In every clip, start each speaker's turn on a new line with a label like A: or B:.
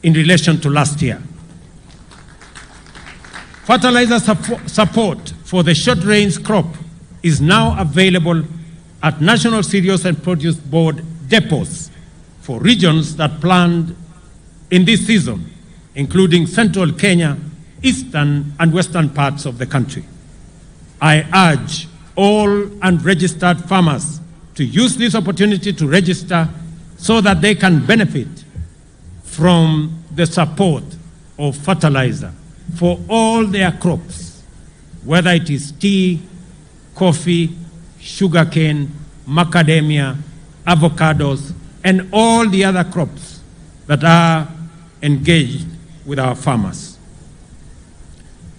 A: in relation to last year. Fertilizer support for the short-range crop is now available at National Cereals and Produce Board depots for regions that planned in this season, including central Kenya, eastern and western parts of the country. I urge all unregistered farmers to use this opportunity to register so that they can benefit from the support of fertilizer for all their crops, whether it is tea, coffee, sugarcane, macadamia, avocados, and all the other crops that are engaged with our farmers.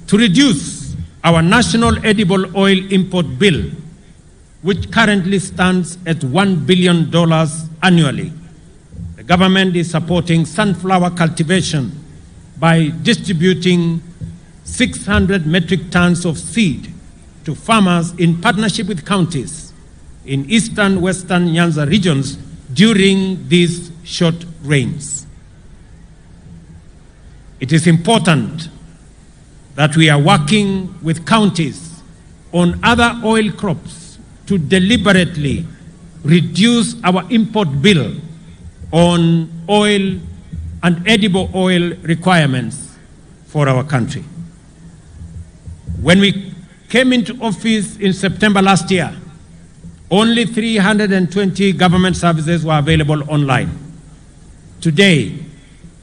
A: To reduce our national edible oil import bill, which currently stands at $1 billion annually, the government is supporting sunflower cultivation by distributing 600 metric tons of seed to farmers in partnership with counties in eastern, western Nyanza regions during these short rains. It is important that we are working with counties on other oil crops to deliberately reduce our import bill on oil and edible oil requirements for our country. When we came into office in September last year, only 320 government services were available online. Today,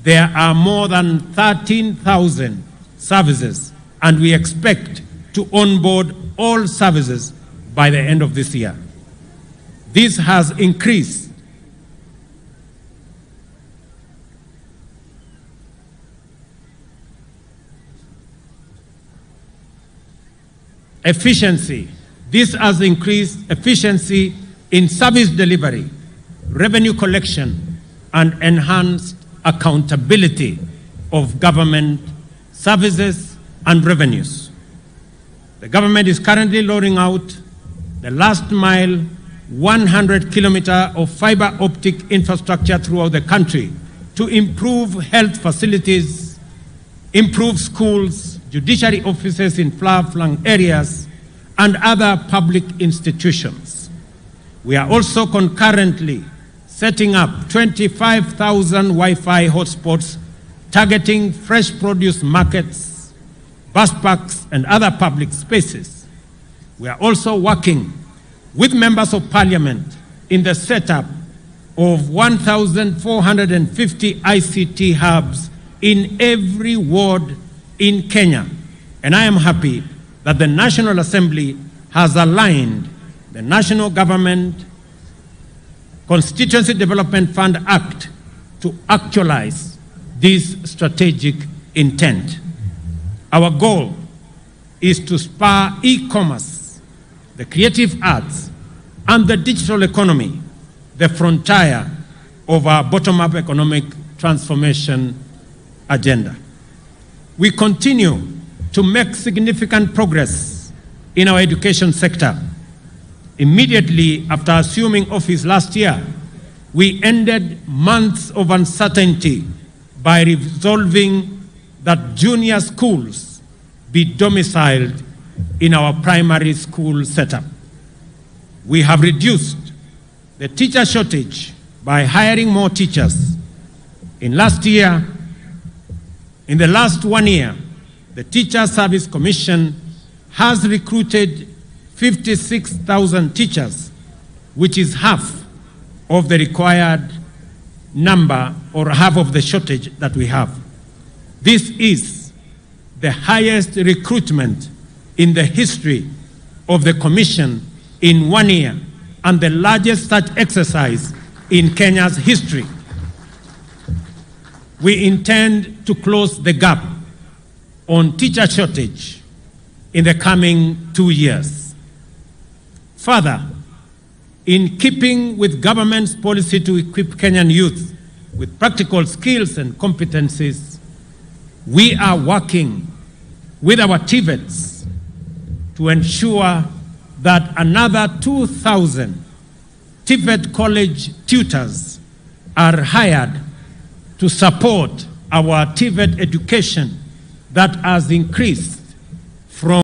A: there are more than 13,000 services, and we expect to onboard all services by the end of this year. This has increased efficiency. This has increased efficiency in service delivery, revenue collection, and enhanced accountability of government services and revenues. The government is currently rolling out the last mile 100-kilometer of fiber optic infrastructure throughout the country to improve health facilities, improve schools, judiciary offices in far-flung areas, and other public institutions. We are also concurrently setting up 25,000 Wi-Fi hotspots targeting fresh produce markets, bus parks, and other public spaces. We are also working with members of parliament in the setup of 1,450 ICT hubs in every ward in Kenya. And I am happy that the National Assembly has aligned the National Government Constituency Development Fund Act to actualize this strategic intent. Our goal is to spur e-commerce, the creative arts, and the digital economy, the frontier of our bottom-up economic transformation agenda. We continue to make significant progress in our education sector. Immediately after assuming office last year, we ended months of uncertainty by resolving that junior schools be domiciled in our primary school setup. We have reduced the teacher shortage by hiring more teachers. In the last 1 year, the Teacher Service Commission has recruited 56,000 teachers, which is half of the required number or half of the shortage that we have. This is the highest recruitment in the history of the Commission in 1 year and the largest such exercise in Kenya's history. We intend to close the gap on teacher shortage in the coming 2 years. Further, in keeping with government's policy to equip Kenyan youth with practical skills and competencies, we are working with our TVETs to ensure that another 2,000 TVET college tutors are hired to support our TVET education that has increased